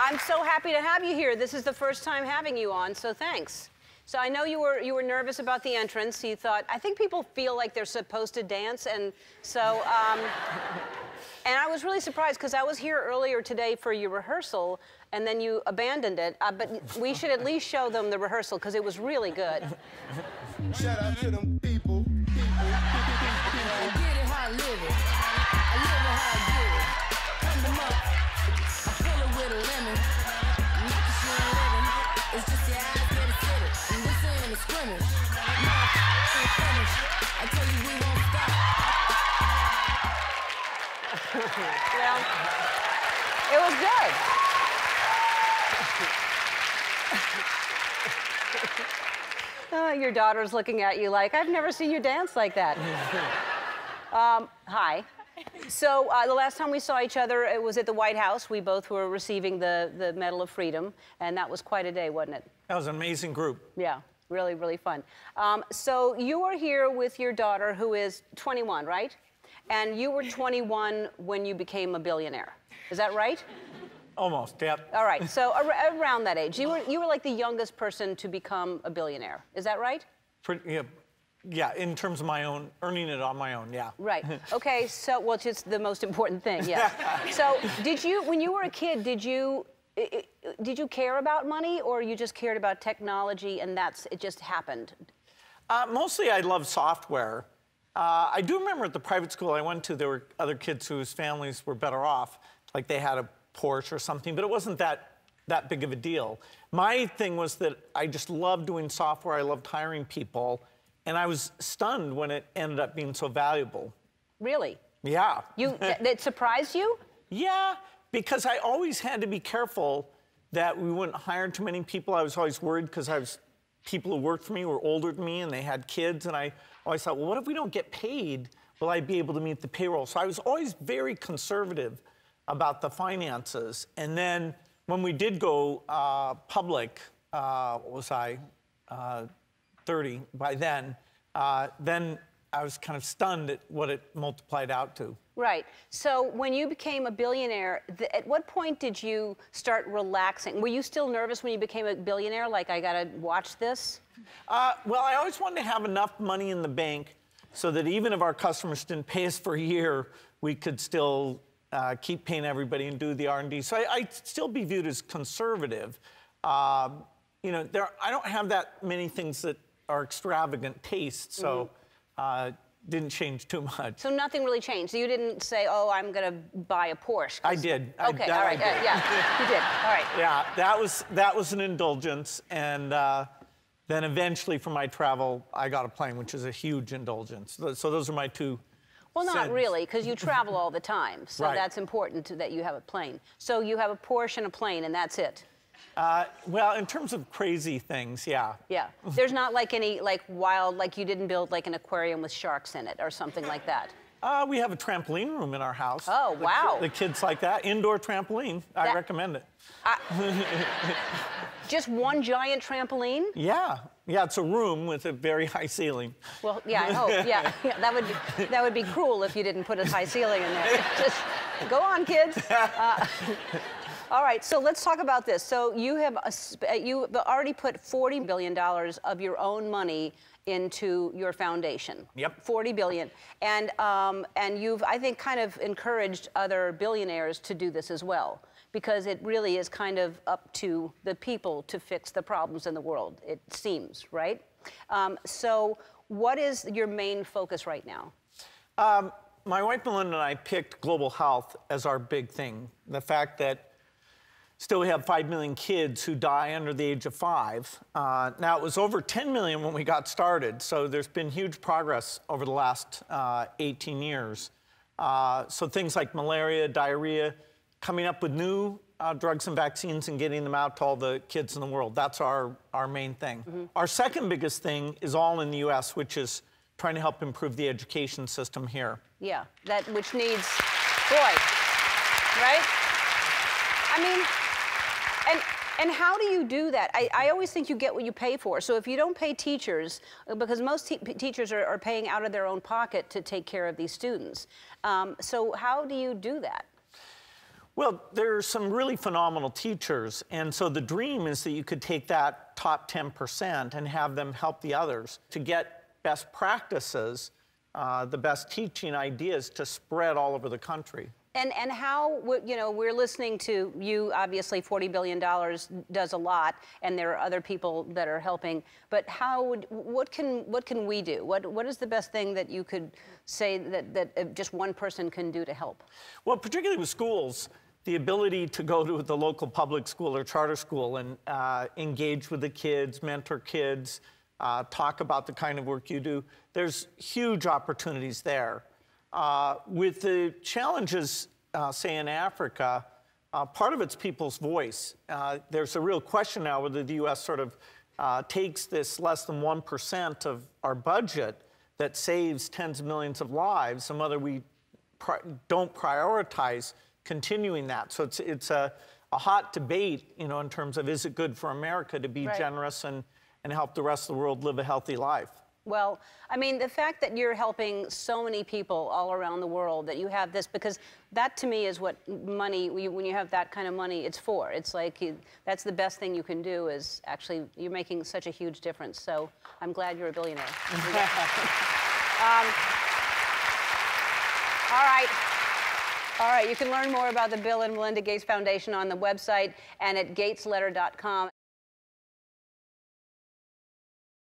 I'm so happy to have you here. This is the first time having you on, so thanks. So I know you were nervous about the entrance. You thought, I think people feel like they're supposed to dance, and so, and I was really surprised because I was here earlier today for your rehearsal, and then you abandoned it. But we should at least show them the rehearsal because it was really good. Shout out to them people. I get it how I live it. I live it how I get it. Come to muck. I fill it with a lemon. Not that she ain't living. It's just your eyes get it fitted. And this ain't a scrimmage. No, ain't finished. I tell you we won't stop. Well, it was good. Your daughter's looking at you like, I've never seen you dance like that. Hi. So the last time we saw each other, it was at the White House. We both were receiving the Medal of Freedom, and that was quite a day, wasn't it? That was an amazing group. Yeah, really, really fun. So you are here with your daughter, who is 21, right? And you were 21 when you became a billionaire. Is that right? Almost, yep. All right, so around that age, you were like the youngest person to become a billionaire. Is that right? Yeah, in terms of my own, earning it on my own, yeah. Right. Okay, so, well, it's just the most important thing, yeah. So, when you were a kid, did you care about money, or you just cared about technology and it just happened? Mostly I loved software. I do remember at the private school I went to, there were other kids whose families were better off, like they had a Porsche or something, but it wasn't that big of a deal. My thing was that I just loved doing software, I loved hiring people, and I was stunned when it ended up being so valuable. Really? Yeah. That surprised you? Yeah, because I always had to be careful that we wouldn't hire too many people. I was always worried because people who worked for me were older than me and they had kids, and I always thought, well, what if we don't get paid? Will I be able to meet the payroll? So I was always very conservative about the finances. And then when we did go public, what was I, 30 by then I was kind of stunned at what it multiplied out to. Right. So when you became a billionaire, at what point did you start relaxing? Were you still nervous when you became a billionaire, like, I gotta watch this? Well, I always wanted to have enough money in the bank so that even if our customers didn't pay us for a year, we could still keep paying everybody and do the R&D. So I'd still be viewed as conservative. You know, I don't have that many things that are extravagant tastes, so didn't change too much. So nothing really changed. So you didn't say, oh, I'm gonna buy a Porsche. I did. Okay, all right, yeah, you did, all right. Yeah, that was an indulgence, and then eventually for my travel, I got a plane, which is a huge indulgence. So those are my two. Well, not really, because you travel all the time, so right. That's important that you have a plane. So you have a Porsche and a plane, and that's it. Well, in terms of crazy things, yeah. Yeah. There's not like any wild, like you didn't build like an aquarium with sharks in it or something like that. We have a trampoline room in our house. Oh, wow. The kids like that. Indoor trampoline. I recommend it. Just one giant trampoline? Yeah. Yeah, it's a room with a very high ceiling. Well, yeah, I hope. Yeah, that would be cruel if you didn't put a high ceiling in there. Just go on, kids. All right, so let's talk about this. So you've already put $40 billion of your own money into your foundation. Yep. $40 billion. And you've, I think, kind of encouraged other billionaires to do this as well, because it really is kind of up to the people to fix the problems in the world, it seems, right? So what is your main focus right now? My wife, Melinda, and I picked global health as our big thing. The fact that still we have 5 million kids who die under the age of 5. Now, it was over 10 million when we got started, so there's been huge progress over the last 18 years. So things like malaria, diarrhea, coming up with new drugs and vaccines and getting them out to all the kids in the world. That's our main thing. Mm-hmm. Our second biggest thing is all in the U.S., which is trying to help improve the education system here. Yeah, which needs, boy, right? I mean, and how do you do that? I always think you get what you pay for. So if you don't pay teachers, because most teachers are paying out of their own pocket to take care of these students. So how do you do that? Well, there's some really phenomenal teachers, and so the dream is that you could take that top 10% and have them help the others to get best practices, the best teaching ideas to spread all over the country. And how, you know, we're listening to you, obviously $40 billion does a lot, and there are other people that are helping, but what can we do? What is the best thing that you could say that just one person can do to help? Well, particularly with schools, the ability to go to the local public school or charter school and engage with the kids, mentor kids, talk about the kind of work you do, there's huge opportunities there. With the challenges, say in Africa, part of it's people's voice. There's a real question now whether the U.S. sort of takes this less than 1% of our budget that saves tens of millions of lives, and whether we don't prioritize continuing that. So it's a hot debate, you know, in terms of is it good for America to be generous and help the rest of the world live a healthy life. Well, I mean, the fact that you're helping so many people all around the world, that you have this, because that to me is what money, when you have that kind of money, it's for. It's like, that's the best thing you can do, is actually, you're making such a huge difference. So I'm glad you're a billionaire. All right, you can learn more about the Bill and Melinda Gates Foundation on the website and at gatesletter.com.